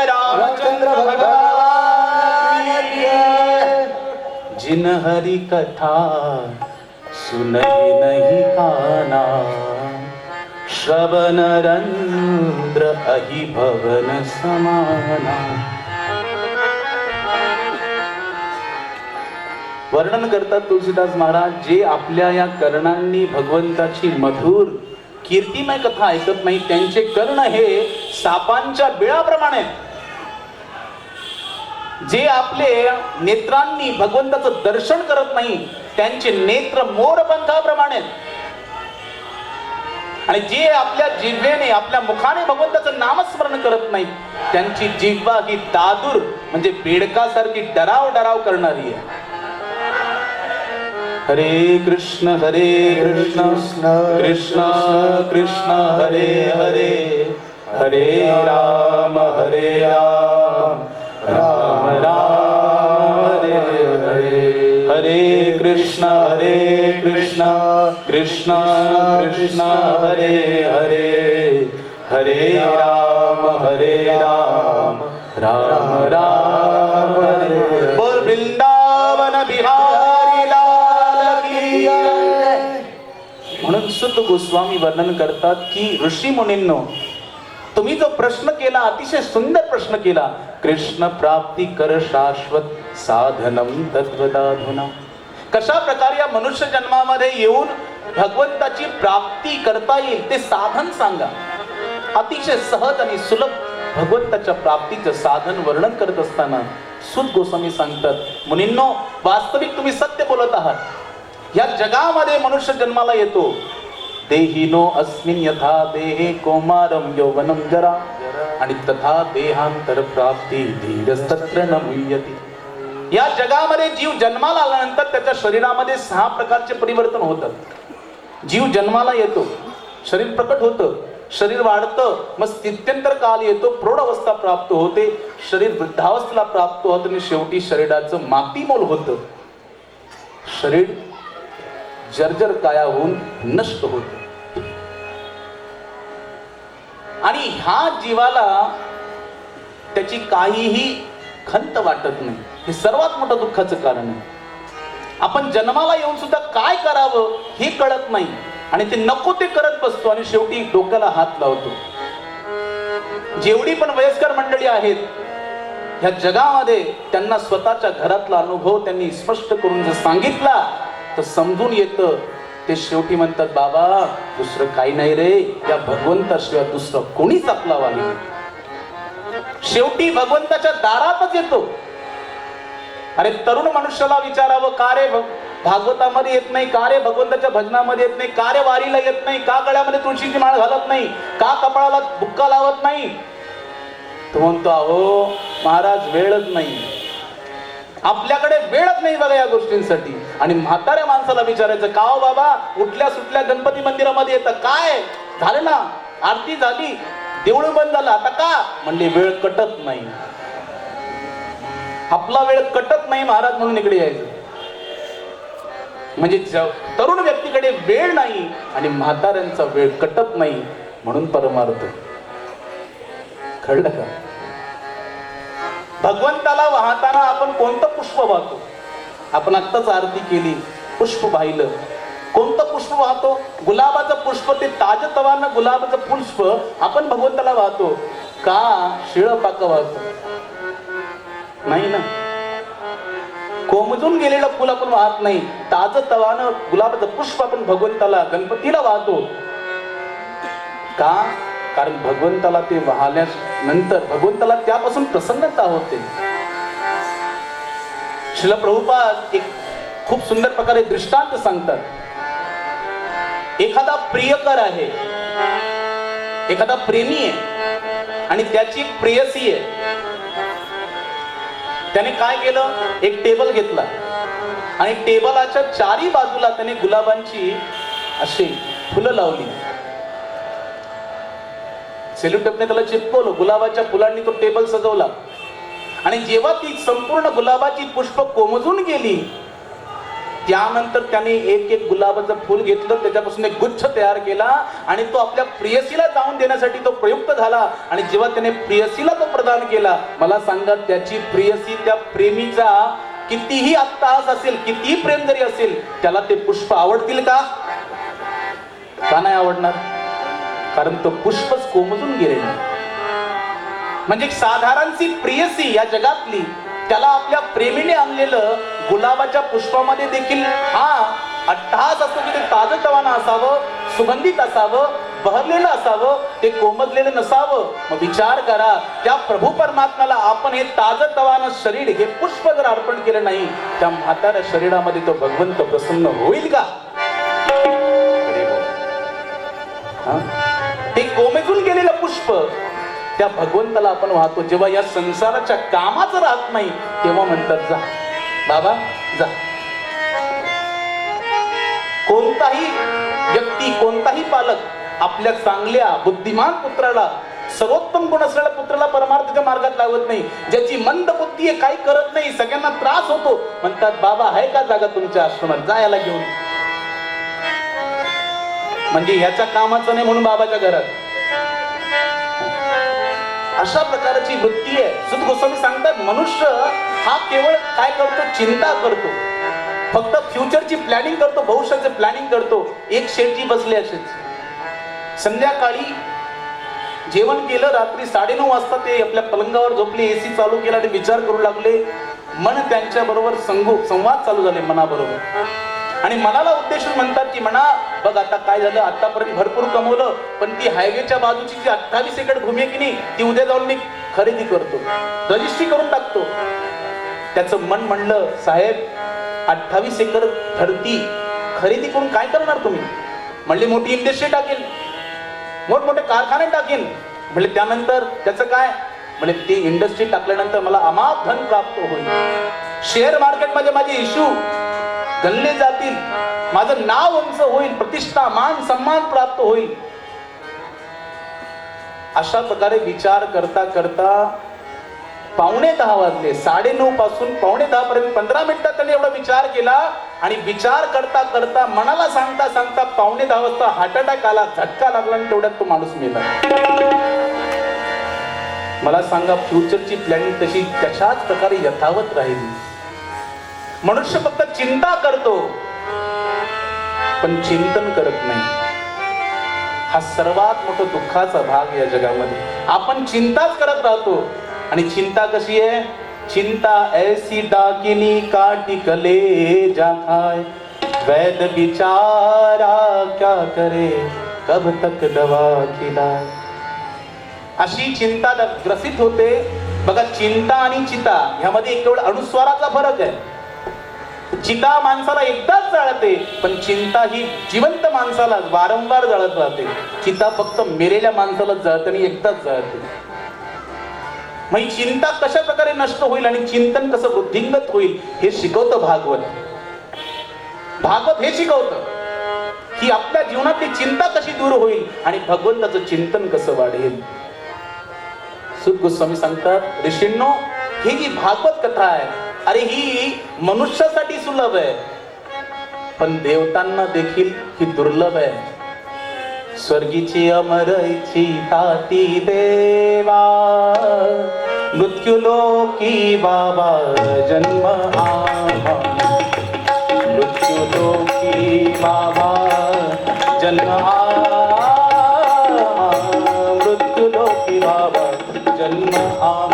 रामचंद्र भगवान जिन हरि कथा सुनहि नहीं काना, श्रवण रंध्र अहि भवन समाना. वर्णन करतात तुलसीदास महाराज, जे आपल्या या कर्णांनी भगवंताची मधुर कीर्तिमय कथा ऐकत नाही, त्यांचे कर्ण हे सापांच्या बिळाप्रमाणे. जे आपले नेत्रांनी भगवंताचं दर्शन करत नाही, त्यांचे नेत्र मोरपंखाप्रमाणे. आणि जे आपल्या जिव्हेने आपल्या मुखाने भगवंताचं नामस्मरण करत नाही, त्यांची जिव्हा ही दादूर म्हणजे बेडकासारखी डराव डराव करणारी आहे. हरे कृष्ण कृष्ण कृष्ण कृष्ण हरे हरे, हरे राम राम राम हरे हरे. हरे कृष्ण कृष्ण कृष्ण हरे हरे, हरे राम राम राम हरे. बोल वृंदावन बिहारी लाल की. म्हणून सुत गोस्वामी वर्णन करतात की ऋषी मुनींनो, तुम्ही जो प्रश्न केला, अतिशय सुंदर प्रश्न केला, कृष्ण प्राप्ती कर शाश्वत साधनम तद्वदाधुना. कशा प्रकारे या मनुष्य जन्मामध्ये येऊन भगवंताची प्राप्ती करता येईल ते साधन सांगा. अतिशय सहज आणि सुलभ भगवंताच्या प्राप्तीचं साधन वर्णन करत असताना सुत गोस्वामी सांगतात, मुनींनो, वास्तविक तुम्ही सत्य बोलत आहात. या जगामध्ये मनुष्य जन्माला येतो, देहिनो अस्मिन् यथा देहे कौमारम यौवनम जरा, आणि तथा देहांतर प्राप्ती धीरस्तत्र न मुह्यति. या जगामध्ये जीव जन्माला आल्यानंतर त्याच्या शरीरामध्ये 6 प्रकारचे परिवर्तन होतात. जीव जन्माला येतो, शरीर प्रकट होतं, शरीर वाढतं, मग स्थित्यंतर काल येतो, प्रौढ अवस्था प्राप्त होते, शरीर वृद्धावस्थेला प्राप्त होतं आणि शेवटी शरीराचं मातीमोल होतं. शरीर जर्जर काया होऊन नष्ट होतं. आणि ह्या जीवाला त्याची काहीही खंत वाटत नाही. हे सर्वात मोठं दुःखाचं कारण आहे. आपण जन्माला येऊन सुद्धा काय करावं हे कळत नाही आणि ते नको ते करत बसतो आणि शेवटी डोक्याला हात लावतो. जेवढी पण वयस्कर मंडळी आहेत ह्या जगामध्ये, त्यांना स्वतःच्या घरातला अनुभव त्यांनी स्पष्ट करून जर सांगितला तर समजून येतं. ते शेवटी म्हणतात, बाबा दुसरं काही नाही रे, या भगवंताशिवाय दुसरं कोणीच आपला वाली नाही. शेवटी भगवंताच्या दारातच येतो. अरे तरुण मनुष्याला विचारावं, का रे भागवतामध्ये येत नाही, का रे भगवंताच्या भजनामध्ये येत नाही, का रे वारीला येत नाही, का गळ्यामध्ये तुळशीची माळ घालत नाही, का कपाळाला बुक्का लावत नाही. तो म्हणतो, अहो महाराज वेळच नाही, आपल्याकडे वेळच नाही बघा या गोष्टींसाठी. आणि म्हाताऱ्या माणसाला विचारायचं, का हो बाबा उठल्या सुटल्या गणपती मंदिरामध्ये येतं, काय झालं ना, आरती झाली, देऊळ बंद झालं, आता का, म्हणले वेळ कटत नाही. आपला वेळ कटत नाही महाराज म्हणून इकडे यायचं. म्हणजे तरुण व्यक्तीकडे वेळ नाही आणि म्हाताऱ्यांचा वेळ कटत नाही म्हणून परमार्थ. कळलं का? भगवंताला वाहताना आपण कोणतं पुष्प वाहतो? आपण आत्ताच आरती केली, पुष्प वाहिलं. कोणतं पुष्प वाहतो? गुलाबाचं पुष्प, ते ताजतवानं गुलाबाचं पुष्प आपण भगवंताला वाहतो का शिळं पाक वाहतो? नाही ना. कोमजून गेलेलं फुल आपण वाहत नाही, ताजतवानं गुलाबाचं पुष्प आपण भगवंताला, गणपतीला वाहतो का? कारण भगवंताला ते वाहल्यानंतर भगवंताला त्यापासून प्रसन्नता होते. श्रील प्रभुपाद एक खूप सुंदर प्रकारे दृष्टांत सांगतात. एखादा प्रियकर आहे, एखादा प्रेमी आहे आणि त्याची प्रेयसी आहे. त्याने काय केलं, एक टेबल घेतला आणि टेबलाच्या चारी बाजूला त्याने गुलाबांची अशी फुलं लावली. सेल्युटेपने त्याला चिपकवलं, गुलाबाच्या फुलांनी तो टेबल सजवला. आणि जेव्हा ती संपूर्ण गुलाबाची पुष्प कोमजून गेली त्यानंतर त्याने एक एक गुलाबाचं फूल घेतलं, त्याच्यापासून एक गुच्छ तयार केला आणि तो आपल्या प्रियसीला जाऊन देण्यासाठी तो प्रयुक्त झाला. आणि जेव्हा त्याने प्रियसीला तो प्रदान केला, मला सांगा त्याची प्रियसी त्या प्रेमीचा कितीही अट्टहास असेल, कितीही प्रेम जरी असेल, त्याला ते पुष्प आवडतील का? का नाही आवडणार? कारण तो पुष्पच कोमजून गेले. म्हणजे साधारणची प्रियसी या जगातली, त्याला आपल्या प्रेमीने आणलेलं गुलाबाच्या पुष्पामध्ये देखील हा अट्टहास असतो की ते ताजतवानं असावं, सुगंधित असावं, बहरलेलं असावं, ते कोमजलेलं नसावं. मग विचार करा, त्या प्रभू परमात्म्याला आपण हे ताजतवानं शरीर, हे पुष्प जर अर्पण केलं नाही, त्या म्हाताऱ्या शरीरामध्ये तो भगवंत प्रसन्न होईल का? ते कोमेजून गेलेलं पुष्प त्या भगवंताला आपण वाहतो. जेव्हा या संसाराच्या कामाचं राहत नाही, तेव्हा म्हणतात जा बाबा जा. कोणताही व्यक्ती, कोणताही पालक आपल्या चांगल्या बुद्धिमान पुत्राला, सर्वोत्तम गुण असलेल्या पुत्राला परमार्थाच्या मार्गात लावत नाही. ज्याची मंद बुद्धी आहे, काही करत नाही, सगळ्यांना त्रास होतो, म्हणतात बाबा आहे का जागा तुमच्या आश्रमात, जा याला घेऊन. म्हणजे ह्याच्या कामाचं नाही म्हणून बाबाच्या घरात. अशा प्रकारची वृत्ती आहे. सुत गोस्वामी सांगतात, मनुष्य हा केवळ काय करतो? चिंता करतो, फक्त फ्युचरची प्लॅनिंग करतो, भविष्याचे प्लॅनिंग करतो. एक शेठजी बसले असेच, संध्याकाळी जेवण केलं, रात्री 9:30 वाजता ते आपल्या पलंगावर झोपले, एसी चालू केला आणि विचार करू लागले. मन त्यांच्या बरोबर संवाद चालू झाले मनाबरोबर. आणि मनाला उद्देशून म्हणतात की म्हणा बघ आता काय झालं, आतापर्यंत भरपूर कमवलं, पण ती हायवेच्या बाजूची जी 28 एकर भूमी आहे की नाही, ती उद्या जाऊन मी खरेदी करतो, रजिस्ट्री करून टाकतो. त्याचं मन म्हणलं, साहेब 28 एकर धरती खरेदी करून काय करणार तुम्ही? म्हणले मोठी इंडस्ट्री टाकेल, मोठमोठे कारखाने टाकेल. म्हणले त्यानंतर त्याचं काय? म्हणजे ती इंडस्ट्री टाकल्यानंतर मला अमाप धन प्राप्त होईल, शेअर मार्केटमध्ये माझे इश्यू गणले जातील, माझं नाव उंच होईल, प्रतिष्ठा, मान, सन्मान प्राप्त होईल. अशा प्रकारे विचार करता करता 9:15 वाजले. 9:30 पासून 9:15 पर्यंत 15 मिनिटात त्यांनी एवढा विचार केला. आणि विचार करता करता मनाला सांगता सांगता 9:15 वाजता हार्ट अटॅक आला, झटका लागला आणि तेवढ्यात तो माणूस मेला. मला सांगा, फ्युचरची प्लॅनिंग तशी तशाच प्रकारे यथावत राहिली. मनुष्य फक्त चिंता करतो, पण चिंतन करत नाही. हा सर्वात मोठा दुःखाचा भाग या जगामध्ये. आपण चिंताच करत राहतो. आणि चिंता कशी आहे? चिंता ऐसी डाकिनी काटी कले जाए, वैद बिचारा क्या करे, कब तक दवा खिलाए. अशी चिंता ग्रसित होते. बघा, चिंता आणि चिता ह्यामध्ये एक केवळ अनुस्वाराचा फरक आहे. चिता माणसाला एकदाच जाळते, पण चिंता ही जिवंत माणसाला वारंवार जळत राहते. चिता फक्त मेलेल्या माणसाला जळते आणि एकदाच जळते. मग चिंता कशा प्रकारे नष्ट होईल आणि चिंतन कसं वृद्धिंगत होईल हे शिकवतं भागवत. भागवत हे शिकवतं की आपल्या जीवनातली चिंता कशी दूर होईल आणि भगवंताचं चिंतन कसं वाढेल. सुत गोस्वामी सांगतात, ऋषींनो, ही जी भागवत कथा आहे, अरे ही मनुष्यासाठी सुलभ आहे, पण देवतांना देखील ही दुर्लभ आहे. स्वर्गीची अमरची ताती देवा, मृत्युलोकी बाबा जन्म आम्हा, मृत्युलोकी बाबा जन्म आम्हा, मृत्युलोकी बाबा जन्म आम्हा.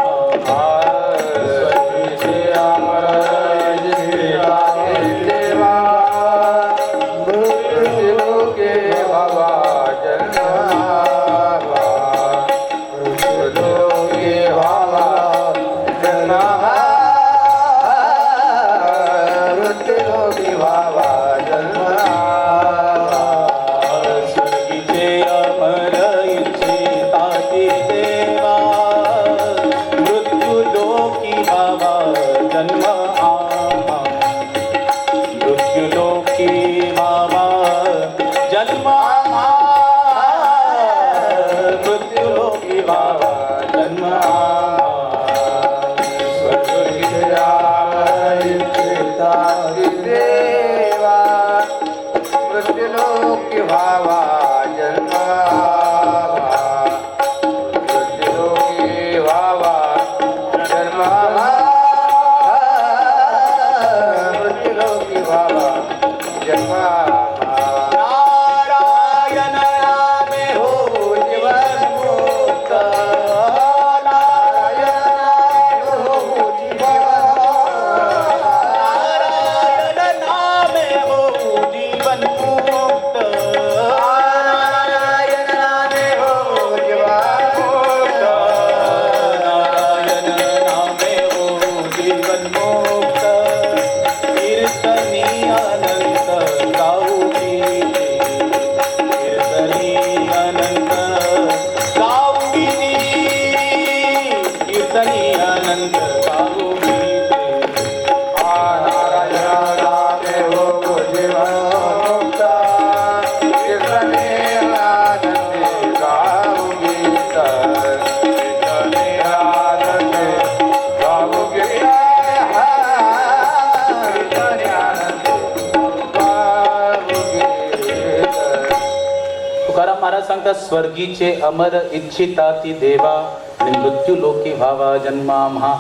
तुकाराम महाराज सांगतात, स्वर्गीचे अमर इच्छिता ती देवा आणि मृत्यू लोकी व्हावा जन्मा महा.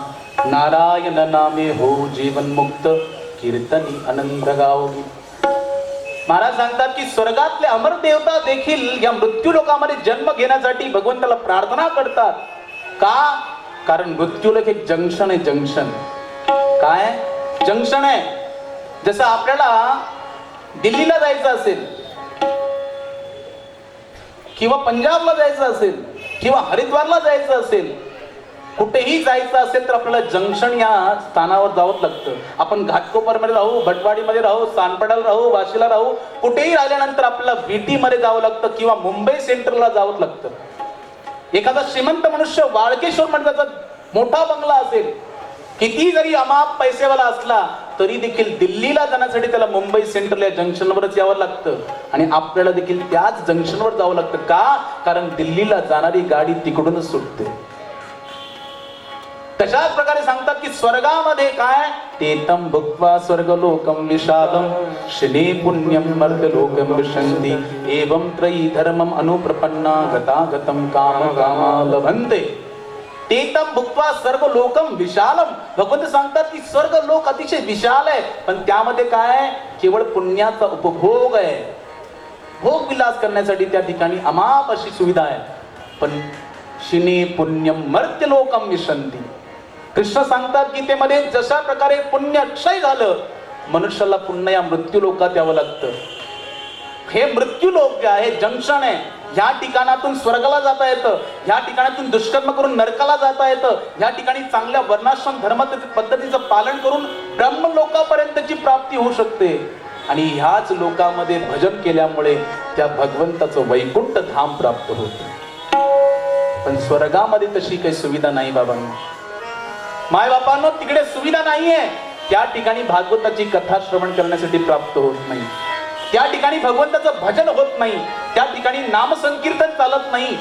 नारायण नामे हो जीवन मुक्त, कीर्तनी आनंद गावगी. महाराज सांगतात की स्वर्गातले अमर देवता देखील या मृत्यू लोकामध्ये जन्म घेण्यासाठी भगवंताला प्रार्थना करतात. का? कारण मृत्यूलोक एक जंक्शन आहे. जंक्शन काय? जंक्शन आहे. जसं आपल्याला दिल्लीला जायचं असेल किंवा पंजाबला जायचं असेल किंवा हरिद्वारला जायचं असेल, कुठेही जायचं असेल तर आपल्याला जंक्शन या स्थानावर जावंच लागतं. आपण घाटकोपरमध्ये राहू, भटवाडीमध्ये राहू, सानपाड्याला राहू, वाशीला राहू, कुठेही राहिल्यानंतर आपल्याला VT मध्ये जावं लागतं किंवा मुंबई सेंट्रलला जावंच लागतं. एखादा श्रीमंत मनुष्य वाळकेश्वर मध्ये त्याचा मोठा बंगला असेल, किती जरी अमाप पैसेवाला असला तरी देखील दिल्लीला जाण्यासाठी त्याला मुंबई सेंट्रल या जंक्शनवरच यावं लागतं. आणि आपल्याला देखील त्याच जंक्शनवर जावं लागतं. का? कारण दिल्लीला जाणारी गाडी तिकडूनच सुटते. तशाच प्रकारे सांगतात की स्वर्गामध्ये काय? तेतम भुक्त्वा स्वर्गलोकम विशालम शने पुण्यम मर्त्यलोकम विशन्ति एवं त्रयी धर्मम अनुप्रपन्ना गतागतम काम कामा लभन्ते. तेतम भुक्त्वा स्वर्गलोकम विशालम. भगवंत सांगतात की स्वर्ग लोक अतिशय विशाल आहे, पण त्यामध्ये काय? केवळ पुण्याचा उपभोग आहे. भोग विलास करण्यासाठी त्या ठिकाणी अमाप अशी सुविधा आहे. पण शिने पुण्यम मर्त्यलोकम विशन्ति. कृष्ण सांगतात की ते मध्ये जशा प्रकारे पुण्य क्षय झालं, मनुष्याला पुन्हा या मृत्यू लोकात यावं लागतं. हे मृत्यू लोक जे आहे जंक्शन आहे. ह्या ठिकाणातून स्वर्गाला जाता येतं, ह्या ठिकाणातून दुष्कर्म करून नरकाला जाता येतं, ह्या ठिकाणी चांगल्या वर्णाश्रम धर्म पद्धतीचं पालन करून ब्रह्मलोकापर्यंतची प्राप्ती होऊ शकते. आणि ह्याच लोकामध्ये भजन केल्यामुळे त्या भगवंताचं वैकुंठ धाम प्राप्त होतं. पण स्वर्गामध्ये तशी काही सुविधा नाही बाबांनो. माय बापांनो, तिकडे सुविधा नाहीये. त्या ठिकाणी भागवताची कथा श्रवण करण्यासाठी प्राप्त होत नाही. त्या ठिकाणी भगवंताचं भजन होत नाही. त्या ठिकाणी नामसंकीर्तन चालत नाही.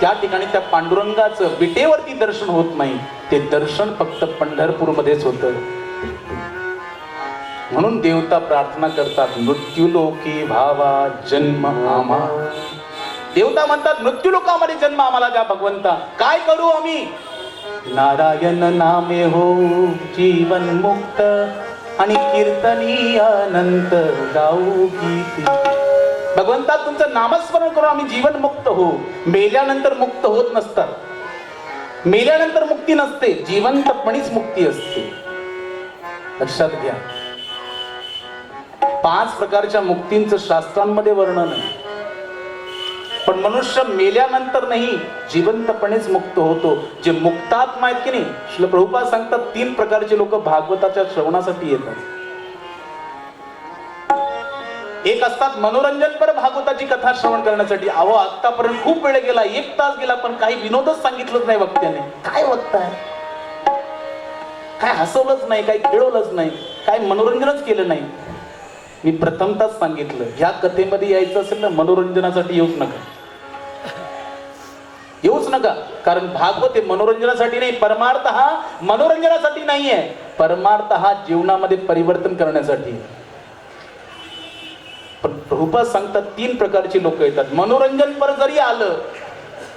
त्या ठिकाणी त्या पांडुरंगाचं विटेवरती दर्शन होत नाही. ते दर्शन फक्त पंढरपूरमध्येच होतं. म्हणून देवता प्रार्थना करतात, मृत्यूलोकी भावा जन्म आम्हा. देवता म्हणतात, मृत्यूलोकामध्ये जन्म आम्हाला द्या भगवंता. काय करू आम्ही? नारायण नामे हो जीवन मुक्त आणि कीर्तनी अनंत गाऊ गीती. भगवंता तुमचं नामस्मरण करून आम्ही जीवन मुक्त हो. मेल्यानंतर मुक्त होत नसतात. मेल्यानंतर मुक्ती नसते, जिवंतपणीच मुक्ती असते. लक्षात घ्या. 5 प्रकारच्या मुक्तींचं शास्त्रांमध्ये वर्णन आहे. पण मनुष्य मेल्यानंतर नाही, जिवंतपणेच मुक्त होतो. जे मुक्तात्मा आहेत की नाही, श्रील प्रभुपाद सांगतात 3 प्रकारचे लोक भागवताच्या श्रवणासाठी येतात. एक असतात मनोरंजनपर भागवताची कथा श्रवण करण्यासाठी. अहो, आतापर्यंत खूप वेळ गेला, 1 तास गेला, पण काही विनोदच सांगितलंच नाही वक्त्याने. काय वक्ताय? काय हसवलंच नाही, काही खेळवलंच नाही, काय मनोरंजनच केलं नाही. मी प्रथमतच सांगितलं, ह्या कथेमध्ये यायचं असेल ना, मनोरंजनासाठी येऊच नका. येऊच नका. कारण भागवत हे मनोरंजनासाठी नाही, परमार्थ हा मनोरंजनासाठी नाहीये. परमार्थ हा जीवनामध्ये परिवर्तन करण्यासाठी. पण प्रभुपाद सांगतात 3 प्रकारची लोक येतात. मनोरंजन पर जरी आलं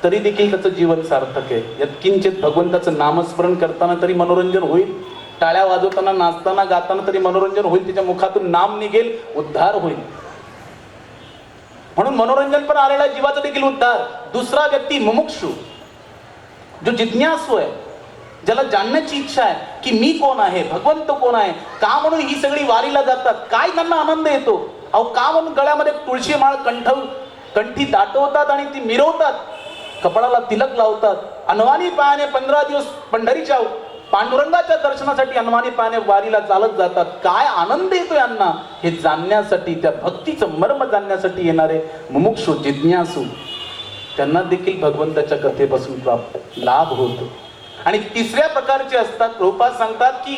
तरी देखील त्याचं जीवन सार्थक आहे. यत्किंचित भगवंताचं नामस्मरण करताना तरी मनोरंजन होईल, टाळ्या वाजवताना, नाचताना, गाताना तरी मनोरंजन होईल, त्याच्या मुखातून नाम निघेल, उद्धार होईल. म्हणून मनोरंजन पण आलेला जीवाचा देखील उद्धार. दुसरा व्यक्ती मुमुक्षु, जो जिज्ञासू आहे, ज्याला जाणण्याची इच्छा आहे की मी कोण आहे, भगवंत कोण आहे, का म्हणून ही सगळी वारीला जातात, काय त्यांना आनंद येतो, अहो का म्हणून गळ्यामध्ये तुळशी माळ कंठी दाटवतात आणि ती मिरवतात, कपाळाला तिलक लावतात, अनवाणी पायाने 15 दिवस पंढरीच्या पांडुरंगाच्या दर्शनासाठी अनवाणी पायाने वारीला चालत जातात. काय आनंद येतो यांना हे जाणण्यासाठी, त्या भक्तीचं मर्म जाणण्यासाठी येणारे मुमुक्षु जिज्ञासू, त्यांना देखील भगवंताच्या कथेपासून प्राप्त लाभ होतो. आणि तिसऱ्या प्रकारचे असतात, प्रभुपाद सांगतात की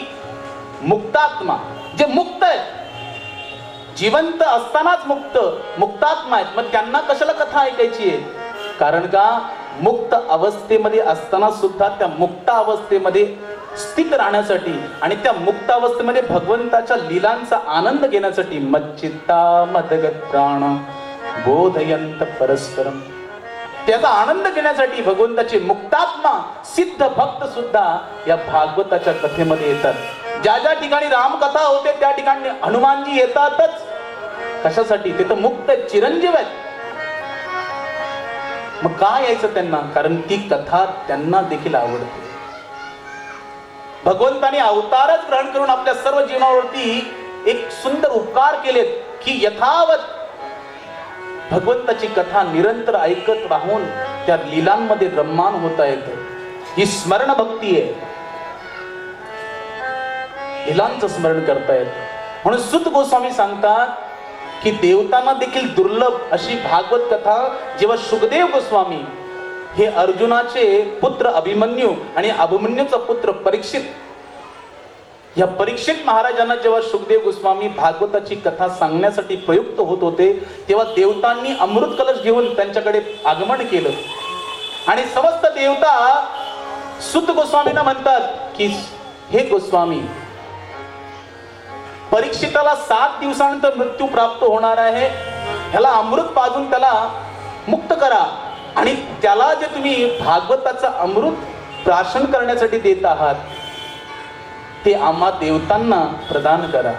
मुक्तात्मा, जे मुक्त आहेत. जिवंत असतानाच मुक्तात्मा आहेत, मग त्यांना कशाला कथा ऐकायची आहे? कारण का मुक्त अवस्थेमध्ये असताना सुद्धा त्या मुक्त अवस्थेमध्ये स्थित राहण्यासाठी आणि त्या मुक्त अवस्थेमध्ये भगवंताच्या लीलांचा आनंद घेण्यासाठी मच्चित्ता मदगत प्राण बोधयंत परस्परम, त्याचा आनंद घेण्यासाठी भगवंताचे मुक्तात्मा सिद्ध भक्त सुद्धा या भागवताच्या कथेमध्ये येतात. ज्या ज्या ठिकाणी रामकथा होते त्या ठिकाणी हनुमानजी येतातच. कशासाठी? ते तर मुक्त चिरंजीव आहेत. मग काय यायचं त्यांना? कारण ती कथा त्यांना देखील आवडते. भगवंताने अवतारच ग्रहण करून आपल्या सर्व जीवनावरती एक सुंदर उपकार केलेत की यथावत भगवंताची कथा निरंतर ऐकत राहून त्या लीलांमध्ये रममाण होता येतं. ही स्मरण भक्ती आहे, लीलांचं स्मरण करता येतं. म्हणून सुत गोस्वामी सांगतात की देवतांना देखील दुर्लभ अशी भागवत कथा जेव्हा शुकदेव गोस्वामी हे अर्जुनाचे पुत्र अभिमन्यू आणि अभिमन्यूचा पुत्र परीक्षित, या परीक्षित महाराजांना जेव्हा शुकदेव गोस्वामी भागवताची कथा सांगण्यासाठी प्रयुक्त होत होते तेव्हा देवतांनी अमृत कलश घेऊन त्यांच्याकडे आगमन केलं आणि समस्त देवता सुत गोस्वामींना म्हणतात की हे गोस्वामी, परीक्षिताला 7 दिवसानंतर मृत्यू प्राप्त होणार आहे, ह्याला अमृत पाजून त्याला मुक्त करा आणि त्याला जे तुम्ही भागवताचं अमृत प्राशन करण्यासाठी देत आहात ते आम्हा देवतांना प्रदान करा.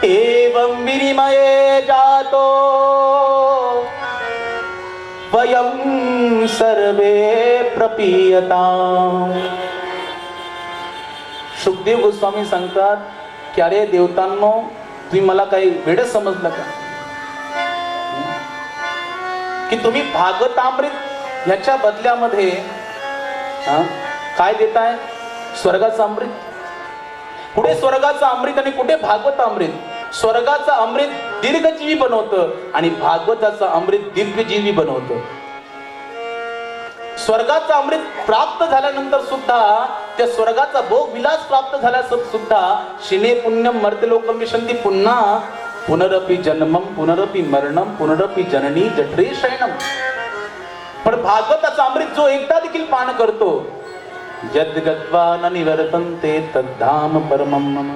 एवं विनिमये जातो वयं सर्वे प्रपीयताम. शुकदेव गोस्वामी सांगतात की अरे देवतांनो, तुम्ही मला काही वेड समजलं का की तुम्ही भागवतामृत ह्याच्या बदल्यामध्ये काय देताय? स्वर्गाचं अमृत. कुठे स्वर्गाचं अमृत आणि कुठे भागवतामृत? स्वर्गाचं अमृत दीर्घजीवी बनवतं आणि भागवताचं अमृत दिव्यजीवी बनवतं. स्वर्गाचं अमृत प्राप्त झाल्यानंतर सुद्धा त्या स्वर्गाचा भोग विलास प्राप्त झाल्यास सुद्धा शिने पुण्यम मर्त्यलोकम विशंती, पुन्हा पुनरपि जन्मम पुनरपि मरणम पुनरपि जननी जठरे शयनम. पण भागवताचा अमृत जो एकदा देखील पान करतो, यद् गत्वा न निवर्तन्ते तद्धाम परमम मम,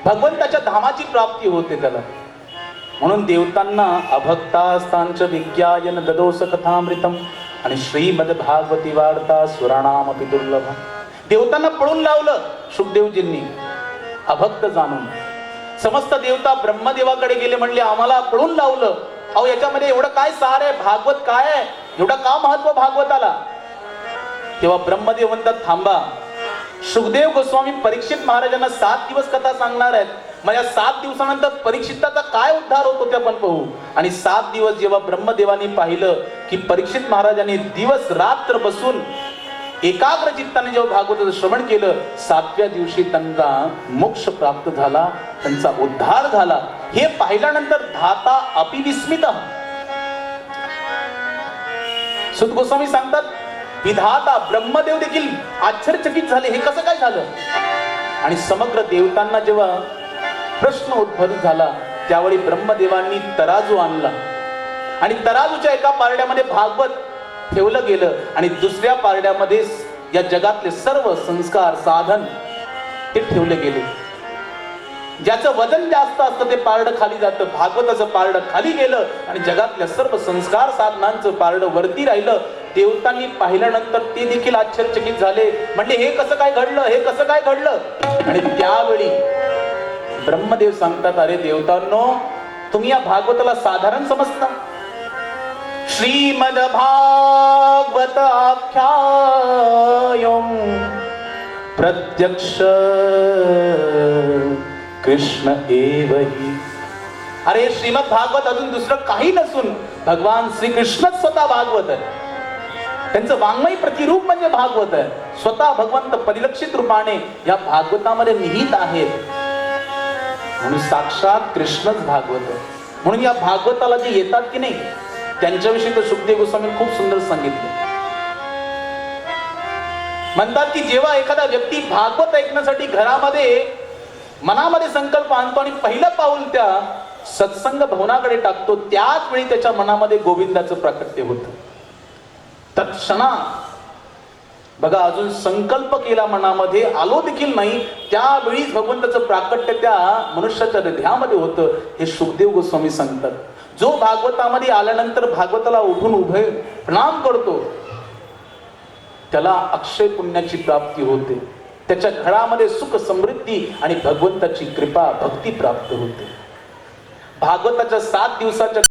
भगवंताच्या धामाची प्राप्ती होते त्याला. म्हणून देवतांना अभक्तास्तांच विज्ञायन ददोस कथामृतम आणि श्रीमद भागवती वार्ता सुराणामपि दुर्लभम. देवतांना पळून लावलं शुकदेवजींनी अभक्त जाणून. समस्त देवता ब्रह्मदेवाकडे गेले, म्हणले आम्हाला पळून लावलं, अहो याच्यामध्ये एवढं काय सार आहे, भागवत काय आहे, एवढं का महत्व भागवताला? तेव्हा ब्रह्मदेव म्हणतात थांबा, शुकदेव गोस्वामी परीक्षित महाराजांना 7 दिवस कथा सांगणार आहेत, मग या 7 दिवसानंतर परीक्षिताचा काय उद्धार होतो ते आपण पाहू. आणि 7 दिवस जेव्हा ब्रह्मदेवानी पाहिलं की परीक्षित महाराजांनी दिवस रात्र बसून एकाग्र चित्ताने जेव्हा भागवताचं श्रवण केलं, 7व्या दिवशी त्यांना मोक्ष प्राप्त झाला, त्यांचा उद्धार झाला. हे पाहिल्यानंतर धाता अपि विस्मित. सुत गोस्वामी सांगतात विधाता ब्रह्मदेव देखील आश्चर्यचकित झाले, हे कसं काय झालं? आणि समग्र देवतांना जेव्हा प्रश्न उद्भवित झाला त्यावेळी ब्रह्मदेवांनी तराजू आणला आणि तराजूच्या एका पारड्यामध्ये भागवत ठेवलं गेलं आणि दुसऱ्या पारड्यामध्ये या जगातले सर्व संस्कार साधन ते ठेवले गेले. ज्याचं वजन जास्त असतं ते पारडं खाली जातं. भागवताचं पारडं खाली गेलं आणि जगातल्या सर्व संस्कार साधनांचं पारडं वरती राहिलं. देवतांनी पाहिल्यानंतर ते देखील आश्चर्यचकित झाले, म्हणजे हे कसं काय घडलं, हे कसं काय घडलं? आणि त्यावेळी ब्रह्मदेव सांगतात अरे देवतांनो, तुम्ही या भागवताला साधारण समजता. श्रीमद भागवत आख्यायम प्रत्यक्ष कृष्ण एवही. अरे श्रीमद भागवत अजून दुसरं काही नसून भगवान श्रीकृष्णच स्वतः भागवत आहे. त्यांचं वाङ्मय प्रतिरूप म्हणजे भागवत आहे. स्वतः भगवंत परिलक्षित रूपाने या भागवतामध्ये निहित आहेत. म्हणून साक्षात कृष्णच भागवत आहे. म्हणून या भागवताला जे येतात की नाही त्यांच्याविषयी तर शुकदेव गोस्वामी खूप सुंदर सांगितलं. म्हणतात की जेव्हा एखादा व्यक्ती भागवत ऐकण्यासाठी घरामध्ये मनामध्ये संकल्प आणतो आणि पहिलं पाऊल त्या सत्संग भवनाकडे टाकतो. त्याच वेळी त्याच्या मनामध्ये गोविंदाचं प्राकट्य होतं. तत्क्षणा बघा, अजून संकल्प केला मनामध्ये, आलो देखील नाही, त्यावेळीच भगवंताचं प्राकट्य त्या मनुष्याच्या हृदयामध्ये होतं. हे शुकदेव गोस्वामी सांगतात. जो भागवतामध्ये आल्यानंतर भागवताला उठून उभे प्रणाम करतो त्याला अक्षय पुण्याची प्राप्ती होते. त्याच्या घरामध्ये सुख समृद्धी आणि भगवंताची कृपा भक्ती प्राप्त होते. भागवताच्या 7 दिवसाच्या